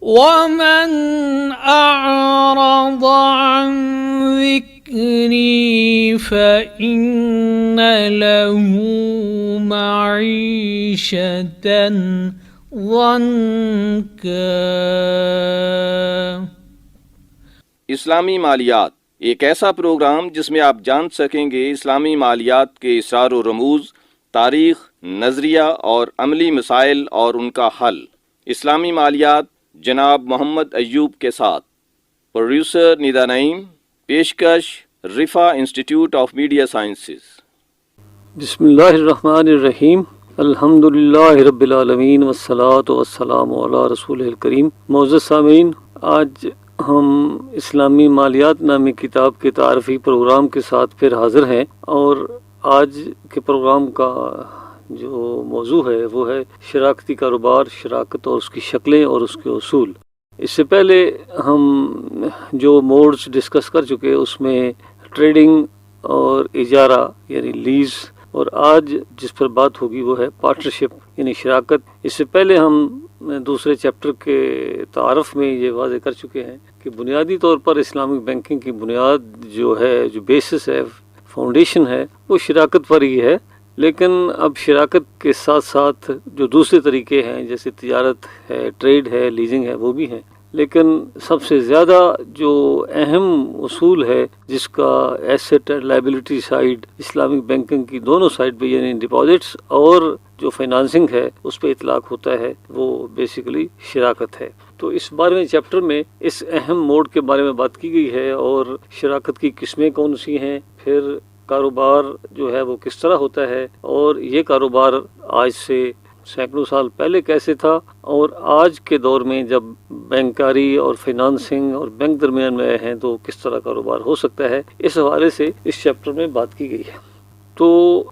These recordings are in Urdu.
ومن أعرض عن ذكري فإن له معيشة ضنكا۔ اسلامی مالیات ایک ایسا پروگرام جس میں آپ جان سکیں گے اسلامی مالیات کے اسرار و رموز، تاریخ، نظریہ اور عملی مسائل اور ان کا حل۔ اسلامی مالیات جناب محمد ایوب کے ساتھ، پروڈیوسر ندا نعیم، پیشکش رفا انسٹیٹیوٹ آف میڈیا سائنسز۔ بسم اللہ الرحمن الرحیم، الحمد للہ رب العالمین والصلاة والسلام علی رسول الکریم۔ معزز سامعین، آج ہم اسلامی مالیات نامی کتاب کے تعارفی پروگرام کے ساتھ پھر حاضر ہیں، اور آج کے پروگرام کا جو موضوع ہے وہ ہے شراکتی کاروبار، شراکت اور اس کی شکلیں اور اس کے اصول۔ اس سے پہلے ہم جو موڈز ڈسکس کر چکے اس میں ٹریڈنگ اور اجارہ یعنی لیز، اور آج جس پر بات ہوگی وہ ہے پارٹنرشپ یعنی شراکت۔ اس سے پہلے ہم دوسرے چیپٹر کے تعارف میں یہ واضح کر چکے ہیں کہ بنیادی طور پر اسلامک بینکنگ کی بنیاد جو ہے، جو بیسس ہے، فاؤنڈیشن ہے، وہ شراکت پر ہی ہے۔ لیکن اب شراکت کے ساتھ ساتھ جو دوسرے طریقے ہیں جیسے تجارت ہے، ٹریڈ ہے، لیزنگ ہے، وہ بھی ہیں، لیکن سب سے زیادہ جو اہم اصول ہے جس کا asset and liability side Islamic banking کی دونوں سائیڈ پہ یعنی ڈپازٹس اور جو فائنانسنگ ہے اس پہ اطلاق ہوتا ہے، وہ بیسیکلی شراکت ہے۔ تو اس 12ویں چیپٹر میں اس اہم موڈ کے بارے میں بات کی گئی ہے، اور شراکت کی قسمیں کون سی ہیں، پھر کاروبار جو ہے وہ کس طرح ہوتا ہے، اور یہ کاروبار آج سے سینکڑوں سال پہلے کیسے تھا، اور آج کے دور میں جب بینکاری اور فائنانسنگ اور بینک درمیان میں آئے ہیں تو کس طرح کاروبار ہو سکتا ہے، اس حوالے سے اس چیپٹر میں بات کی گئی ہے۔ تو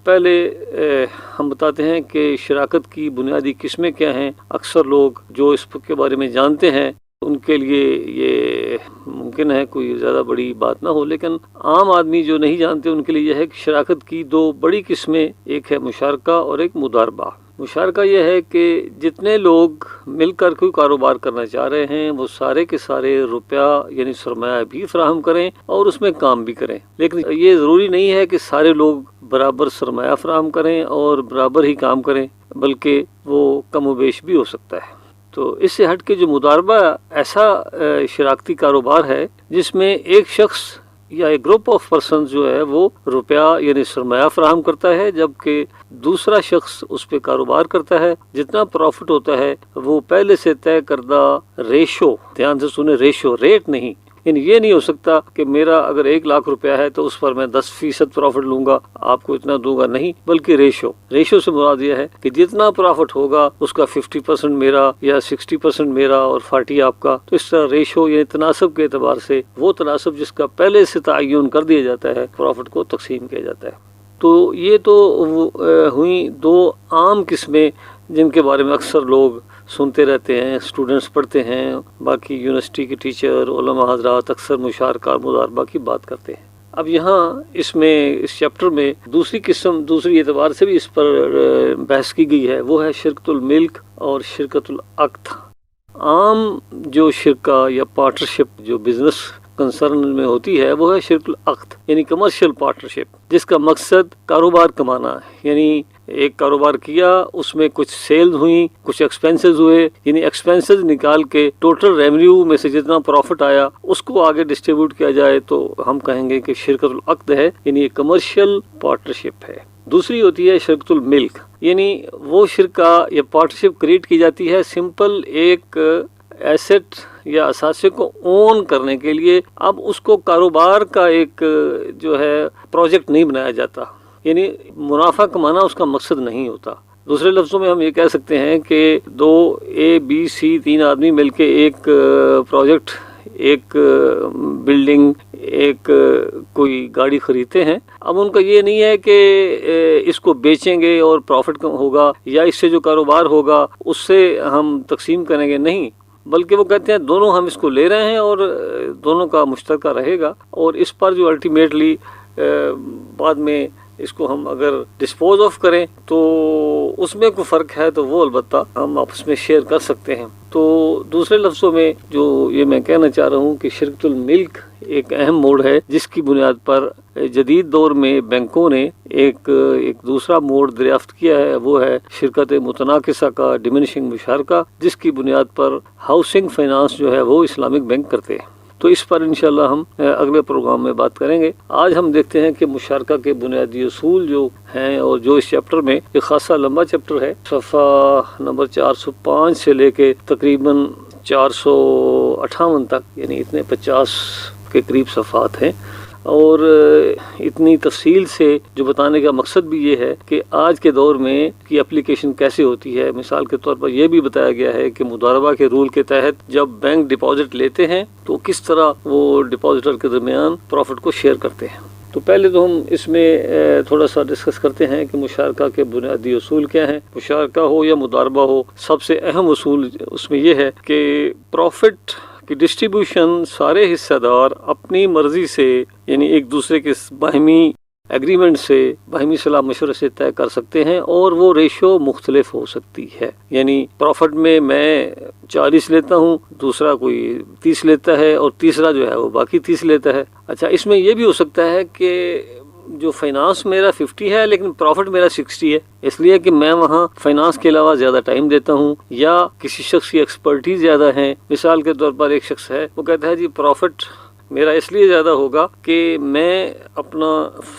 پہلے ہم بتاتے ہیں کہ شراکت کی بنیادی قسمیں کیا ہیں۔ اکثر لوگ جو اس کے بارے میں جانتے ہیں ان کے لیے یہ ممکن ہے کوئی زیادہ بڑی بات نہ ہو، لیکن عام آدمی جو نہیں جانتے ان کے لیے یہ ہے کہ شراکت کی دو بڑی قسمیں، ایک ہے مشارکہ اور ایک مضاربہ۔ مشارکہ یہ ہے کہ جتنے لوگ مل کر کوئی کاروبار کرنا چاہ رہے ہیں وہ سارے کے سارے روپیہ یعنی سرمایہ بھی فراہم کریں اور اس میں کام بھی کریں، لیکن یہ ضروری نہیں ہے کہ سارے لوگ برابر سرمایہ فراہم کریں اور برابر ہی کام کریں، بلکہ وہ کم و بیش بھی ہو سکتا ہے۔ تو اس سے ہٹ کے جو مضاربہ ایسا شراکتی کاروبار ہے جس میں ایک شخص یا ایک گروپ آف پرسنز جو ہے وہ روپیہ یعنی سرمایہ فراہم کرتا ہے، جبکہ دوسرا شخص اس پہ کاروبار کرتا ہے۔ جتنا پروفٹ ہوتا ہے وہ پہلے سے طے کردہ ریشو، دھیان سے سنیں، ریشو، ریٹ نہیں، یعنی یہ نہیں ہو سکتا کہ میرا اگر 1,00,000 روپیہ ہے تو اس پر میں 10% پروفٹ لوں گا، آپ کو اتنا دوں گا، نہیں، بلکہ ریشو سے مراد یہ ہے کہ جتنا پروفٹ ہوگا اس کا 50% میرا یا 60% میرا اور 40 آپ کا۔ تو اس طرح ریشو یعنی تناسب کے اعتبار سے وہ تناسب جس کا پہلے سے تعین کر دیا جاتا ہے، پروفٹ کو تقسیم کیا جاتا ہے۔ تو یہ تو ہوئی دو عام قسمیں جن کے بارے میں اکثر لوگ سنتے رہتے ہیں، اسٹوڈنٹس پڑھتے ہیں، باقی یونیورسٹی کے ٹیچر، علماء حضرات اکثر مشارکہ اور مضاربہ کی بات کرتے ہیں۔ اب یہاں اس چیپٹر میں دوسری قسم، دوسری اعتبار سے بھی اس پر بحث کی گئی ہے، وہ ہے شرکت الملک اور شرکت العقد۔ عام جو شرکہ یا پارٹنرشپ جو بزنس کنسرن میں ہوتی ہے وہ ہے شرکت العقد یعنی کمرشل پارٹنرشپ، جس کا مقصد کاروبار کمانا ہے۔ یعنی ایک کاروبار کیا، اس میں کچھ سیلز ہوئیں، کچھ ایکسپینسز ہوئے، یعنی ایکسپینسز نکال کے ٹوٹل ریونیو میں سے جتنا پروفٹ آیا اس کو آگے ڈسٹریبیوٹ کیا جائے تو ہم کہیں گے کہ شرکت العقد ہے، یعنی ایک کمرشل پارٹنرشپ ہے۔ دوسری ہوتی ہے شرکت الملک، یعنی وہ شرکہ یا پارٹنرشپ کریٹ کی جاتی ہے سمپل ایک ایسٹ یا اثاثے کو اون کرنے کے لیے۔ اب اس کو کاروبار کا ایک جو ہے پروجیکٹ نہیں بنایا جاتا، یعنی منافع کمانا اس کا مقصد نہیں ہوتا۔ دوسرے لفظوں میں ہم یہ کہہ سکتے ہیں کہ دو ABC 3 آدمی مل کے ایک پروجیکٹ، ایک بلڈنگ، ایک کوئی گاڑی خریدتے ہیں۔ اب ان کا یہ نہیں ہے کہ اس کو بیچیں گے اور پروفٹ ہوگا یا اس سے جو کاروبار ہوگا اس سے ہم تقسیم کریں گے، نہیں، بلکہ وہ کہتے ہیں دونوں ہم اس کو لے رہے ہیں اور دونوں کا مشترکہ رہے گا، اور اس پر جو الٹیمیٹلی بعد میں اس کو ہم اگر ڈسپوز آف کریں تو اس میں کوئی فرق ہے تو وہ البتہ ہم آپس میں شیئر کر سکتے ہیں۔ تو دوسرے لفظوں میں جو یہ میں کہنا چاہ رہا ہوں کہ شرکت الملک ایک اہم موڑ ہے جس کی بنیاد پر جدید دور میں بینکوں نے ایک دوسرا موڑ دریافت کیا ہے، وہ ہے شرکت متناقصہ کا ڈیمینشنگ مشارکہ، جس کی بنیاد پر ہاؤسنگ فائنانس جو ہے وہ اسلامک بینک کرتے ہیں۔ تو اس پر انشاءاللہ ہم اگلے پروگرام میں بات کریں گے۔ آج ہم دیکھتے ہیں کہ مشارکہ کے بنیادی اصول جو ہیں، اور جو اس چیپٹر میں ایک خاصا لمبا چیپٹر ہے، صفحہ نمبر 405 سے لے کے تقریباً 458 تک، یعنی اتنے 50 کے قریب صفحات ہیں، اور اتنی تفصیل سے جو بتانے کا مقصد بھی یہ ہے کہ آج کے دور میں کی اپلیکیشن کیسے ہوتی ہے۔ مثال کے طور پر یہ بھی بتایا گیا ہے کہ مضاربہ کے رول کے تحت جب بینک ڈپازٹ لیتے ہیں تو کس طرح وہ ڈپازیٹر کے درمیان پروفٹ کو شیئر کرتے ہیں۔ تو پہلے تو ہم اس میں تھوڑا سا ڈسکس کرتے ہیں کہ مشارکہ کے بنیادی اصول کیا ہیں۔ مشارکہ ہو یا مضاربہ ہو، سب سے اہم اصول اس میں یہ ہے کہ پروفٹ کی ڈسٹریبیوشن سارے حصہ دار اپنی مرضی سے، یعنی ایک دوسرے کے باہمی ایگریمنٹ سے، باہمی صلاح مشورے سے طے کر سکتے ہیں، اور وہ ریشو مختلف ہو سکتی ہے۔ یعنی پروفٹ میں 40 لیتا ہوں، دوسرا کوئی 30 لیتا ہے، اور تیسرا جو ہے وہ باقی 30 لیتا ہے۔ اچھا، اس میں یہ بھی ہو سکتا ہے کہ جو فائنانس میرا 50 ہے لیکن پروفٹ میرا 60 ہے، اس لیے کہ میں وہاں فائنانس کے علاوہ زیادہ ٹائم دیتا ہوں، یا کسی شخص کی ایکسپرٹیز زیادہ ہے۔ مثال کے طور پر ایک شخص ہے، وہ کہتا ہے جی پروفٹ میرا اس لیے زیادہ ہوگا کہ میں اپنا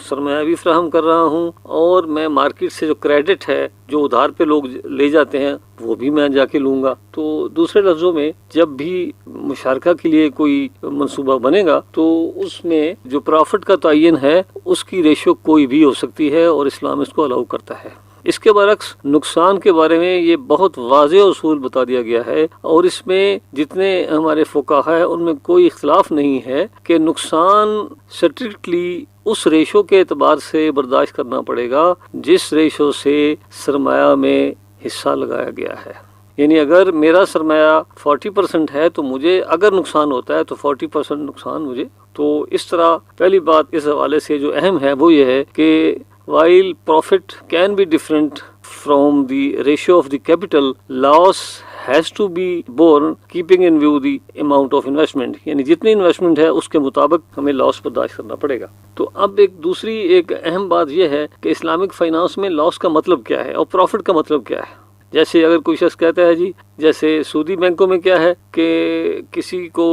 سرمایہ بھی فراہم کر رہا ہوں، اور میں مارکیٹ سے جو کریڈٹ ہے جو ادھار پہ لوگ لے جاتے ہیں وہ بھی میں جا کے لوں گا۔ تو دوسرے لفظوں میں جب بھی مشارکہ کے لیے کوئی منصوبہ بنے گا تو اس میں جو پروفٹ کا تعین ہے اس کی ریشو کوئی بھی ہو سکتی ہے، اور اسلام اس کو الاؤ کرتا ہے۔ اس کے برعکس نقصان کے بارے میں یہ بہت واضح اصول بتا دیا گیا ہے، اور اس میں جتنے ہمارے فقہاء ہیں ان میں کوئی اختلاف نہیں ہے کہ نقصان سٹرکٹلی اس ریشو کے اعتبار سے برداشت کرنا پڑے گا جس ریشو سے سرمایہ میں حصہ لگایا گیا ہے۔ یعنی اگر میرا سرمایہ 40% ہے تو مجھے اگر نقصان ہوتا ہے تو 40% نقصان مجھے۔ تو اس طرح پہلی بات اس حوالے سے جو اہم ہے وہ یہ ہے کہ while profit can be different from the ratio of the capital, loss has to be borne keeping in view the amount of investment، یعنی جتنی انویسٹمنٹ ہے اس کے مطابق ہمیں لاس برداشت کرنا پڑے گا۔ تو اب ایک اہم بات یہ ہے کہ اسلامک فائنانس میں لاس کا مطلب کیا ہے اور پروفٹ کا مطلب کیا ہے۔ جیسے اگر کوئی شخص کہتا ہے جی، جیسے سودی بینکوں میں کیا ہے کہ کسی کو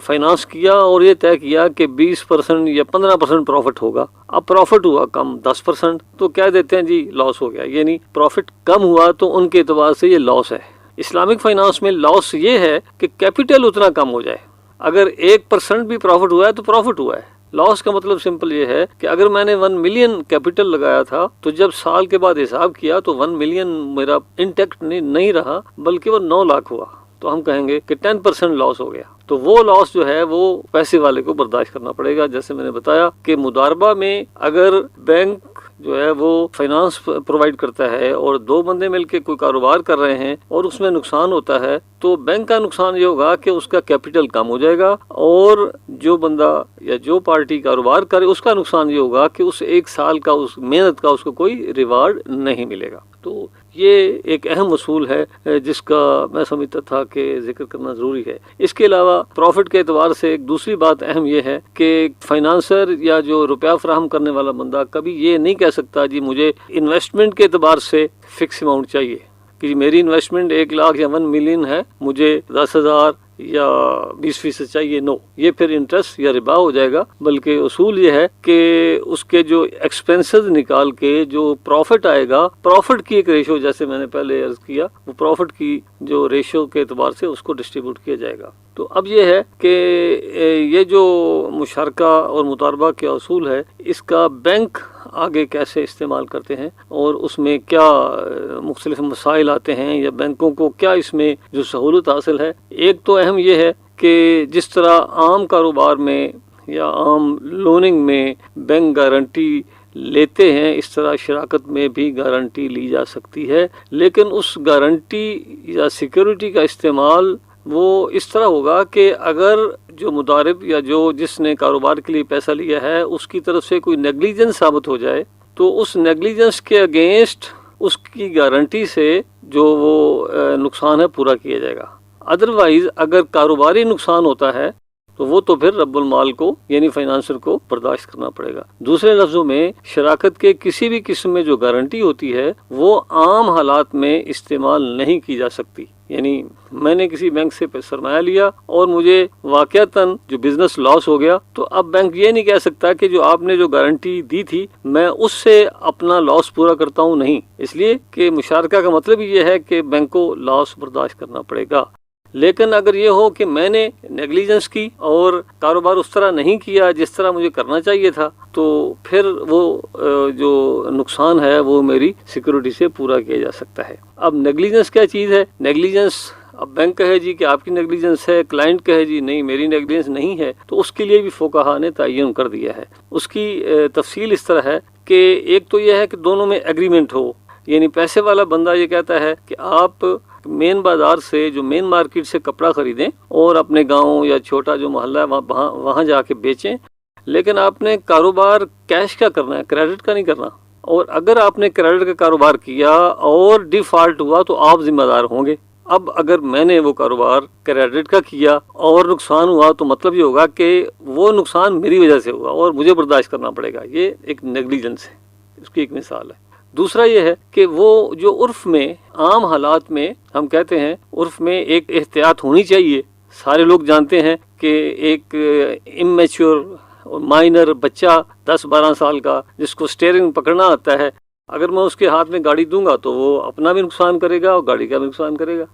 فائنانس کیا اور یہ طے کیا کہ 20% یا 15% پروفٹ ہوگا، اب پروفٹ ہوا کم 10%، تو کہہ دیتے ہیں جی لاس ہو گیا، یعنی پروفٹ کم ہوا تو ان کے اعتبار سے یہ لاس ہے۔ اسلامک فائنانس میں لاس یہ ہے کہ کیپٹل اتنا کم ہو جائے، اگر 1% بھی پروفٹ ہوا ہے تو پروفٹ ہوا ہے۔ لاس کا مطلب سمپل یہ ہے کہ اگر میں نے 1 ملین کیپٹل لگایا تھا تو جب سال کے بعد حساب کیا تو 1 ملین میرا انٹیکٹ نہیں رہا بلکہ وہ 9 لاکھ ہوا، تو ہم کہیں گے کہ 10% لاس ہو گیا۔ تو وہ لاس جو ہے وہ پیسے والے کو برداشت کرنا پڑے گا۔ جیسے میں نے بتایا کہ مضاربہ میں اگر بینک جو ہے وہ فائنانس پرووائڈ کرتا ہے اور 2 بندے مل کے کوئی کاروبار کر رہے ہیں اور اس میں نقصان ہوتا ہے، تو بینک کا نقصان یہ ہوگا کہ اس کا کیپٹل کم ہو جائے گا، اور جو بندہ یا جو پارٹی کاروبار کرے اس کا نقصان یہ ہوگا کہ اس 1 سال کا اس محنت کا اس کو کوئی ریوارڈ نہیں ملے گا۔ تو یہ ایک اہم اصول ہے جس کا میں سمجھتا تھا کہ ذکر کرنا ضروری ہے۔ اس کے علاوہ پروفٹ کے اعتبار سے ایک دوسری بات اہم یہ ہے کہ فائنانسر یا جو روپیہ فراہم کرنے والا بندہ کبھی یہ نہیں کہہ سکتا جی مجھے انویسٹمنٹ کے اعتبار سے فکس اماؤنٹ چاہیے کہ میری انویسٹمنٹ 1 لاکھ یا 1 ملین ہے، مجھے 10,000 یا 20% چاہیے۔ نو، یہ پھر انٹرسٹ یا ربا ہو جائے گا، بلکہ اصول یہ ہے کہ اس کے جو ایکسپینسز نکال کے جو پروفٹ آئے گا، پروفٹ کی ایک ریشو، جیسے میں نے پہلے عرض کیا، وہ پروفٹ کی جو ریشو کے اعتبار سے اس کو ڈسٹریبیوٹ کیا جائے گا۔ تو اب یہ ہے کہ یہ جو مشارکہ اور مضاربہ کے اصول ہے، اس کا بینک آگے کیسے استعمال کرتے ہیں اور اس میں کیا مختلف مسائل آتے ہیں، یا بینکوں کو کیا اس میں جو سہولت حاصل ہے۔ ایک تو اہم یہ ہے کہ جس طرح عام کاروبار میں یا عام لوننگ میں بینک گارنٹی لیتے ہیں، اس طرح شراکت میں بھی گارنٹی لی جا سکتی ہے، لیکن اس گارنٹی یا سیکیورٹی کا استعمال وہ اس طرح ہوگا کہ اگر جو مضارب یا جس نے کاروبار کے لیے پیسہ لیا ہے اس کی طرف سے کوئی نیگلیجنس ثابت ہو جائے تو اس نیگلیجنس کے اگینسٹ اس کی گارنٹی سے جو وہ نقصان ہے پورا کیا جائے گا. ادروائز اگر کاروباری نقصان ہوتا ہے تو وہ تو پھر رب المال کو یعنی فائنانسر کو برداشت کرنا پڑے گا. دوسرے لفظوں میں شراکت کے کسی بھی قسم میں جو گارنٹی ہوتی ہے وہ عام حالات میں استعمال نہیں کی جا سکتی. یعنی میں نے کسی بینک سے سرمایہ لیا اور مجھے واقعتاً جو بزنس لاس ہو گیا تو اب بینک یہ نہیں کہہ سکتا کہ جو آپ نے جو گارنٹی دی تھی میں اس سے اپنا لاس پورا کرتا ہوں. نہیں، اس لیے کہ مشارکہ کا مطلب یہ ہے کہ بینک کو لاس برداشت کرنا پڑے گا. لیکن اگر یہ ہو کہ میں نے نیگلیجنس کی اور کاروبار اس طرح نہیں کیا جس طرح مجھے کرنا چاہیے تھا تو پھر وہ جو نقصان ہے وہ میری سیکورٹی سے پورا کیا جا سکتا ہے. اب نیگلیجنس کیا چیز ہے؟ نیگلیجنس اب بینک کہے جی کہ آپ کی نیگلیجنس ہے، کلائنٹ کہے جی نہیں میری نیگلیجنس نہیں ہے، تو اس کے لیے بھی فقہاء نے تعین کر دیا ہے. اس کی تفصیل اس طرح ہے کہ ایک تو یہ ہے کہ دونوں میں ایگریمنٹ ہو. یعنی پیسے والا بندہ یہ کہتا ہے کہ آپ مین بازار سے جو مین مارکیٹ سے کپڑا خریدیں اور اپنے گاؤں یا چھوٹا جو محلہ ہے وہاں جا کے بیچیں، لیکن آپ نے کاروبار کیش کا کرنا ہے، کریڈٹ کا نہیں کرنا. اور اگر آپ نے کریڈٹ کا کاروبار کیا اور ڈیفالٹ ہوا تو آپ ذمہ دار ہوں گے. اب اگر میں نے وہ کاروبار کریڈٹ کا کیا اور نقصان ہوا تو مطلب یہ ہوگا کہ وہ نقصان میری وجہ سے ہوا اور مجھے برداشت کرنا پڑے گا. یہ ایک نیگلیجنس ہے، اس کی ایک مثال ہے. دوسرا یہ ہے کہ وہ جو عرف میں عام حالات میں ہم کہتے ہیں عرف میں ایک احتیاط ہونی چاہیے. سارے لوگ جانتے ہیں کہ ایک اممیچور مائنر بچہ 10-12 سال کا جس کو سٹیئرنگ پکڑنا آتا ہے، اگر میں اس کے ہاتھ میں گاڑی دوں گا تو وہ اپنا بھی نقصان کرے گا اور گاڑی کا بھی نقصان کرے گا.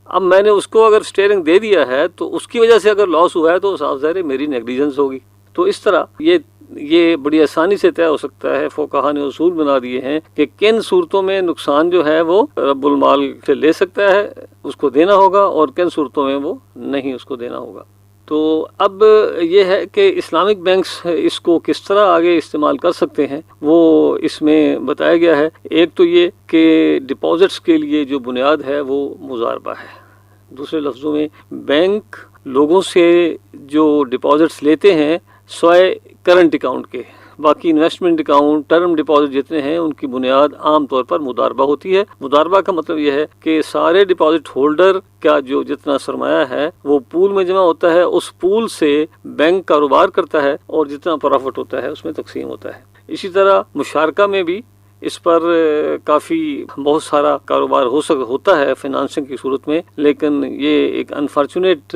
اب میں نے اس کو اگر سٹیئرنگ دے دیا ہے تو اس کی وجہ سے اگر لاس ہوا ہے تو صاف ظاہر ہے میری نیگلیجنس ہوگی. تو اس طرح یہ بڑی آسانی سے طے ہو سکتا ہے. فقہاء نے اصول بنا دیے ہیں کہ کن صورتوں میں نقصان جو ہے وہ رب المال سے لے سکتا ہے، اس کو دینا ہوگا، اور کن صورتوں میں وہ نہیں اس کو دینا ہوگا. تو اب یہ ہے کہ اسلامک بینکس اس کو کس طرح آگے استعمال کر سکتے ہیں وہ اس میں بتایا گیا ہے. ایک تو یہ کہ ڈپازٹس کے لیے جو بنیاد ہے وہ مضاربہ ہے. دوسرے لفظوں میں بینک لوگوں سے جو ڈپازٹس لیتے ہیں سوائے کرنٹ اکاؤنٹ کے، باقی انویسٹمنٹ اکاؤنٹ، ٹرم ڈپازٹ جتنے ہیں ان کی بنیاد عام طور پر مضاربہ ہوتی ہے. مضاربہ کا مطلب یہ ہے کہ سارے ڈپازٹ ہولڈر کا جو جتنا سرمایہ ہے وہ پول میں جمع ہوتا ہے، اس پول سے بینک کاروبار کرتا ہے اور جتنا پروفٹ ہوتا ہے اس میں تقسیم ہوتا ہے. اسی طرح مشارکہ میں بھی اس پر کافی بہت سارا کاروبار ہوتا ہے فائنانسنگ کی صورت میں، لیکن یہ ایک انفارچونیٹ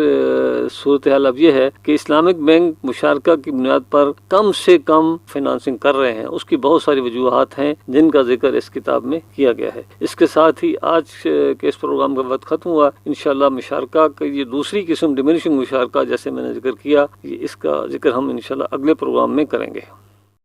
صورتحال اب یہ ہے کہ اسلامک بینک مشارکہ کی بنیاد پر کم سے کم فائنانسنگ کر رہے ہیں. اس کی بہت ساری وجوہات ہیں جن کا ذکر اس کتاب میں کیا گیا ہے. اس کے ساتھ ہی آج کے اس پروگرام کا وقت ختم ہوا. انشاءاللہ مشارکہ کی یہ دوسری قسم ڈیمینشنگ مشارکہ جیسے میں نے ذکر کیا، اس کا ذکر ہم انشاءاللہ اگلے پروگرام میں کریں گے.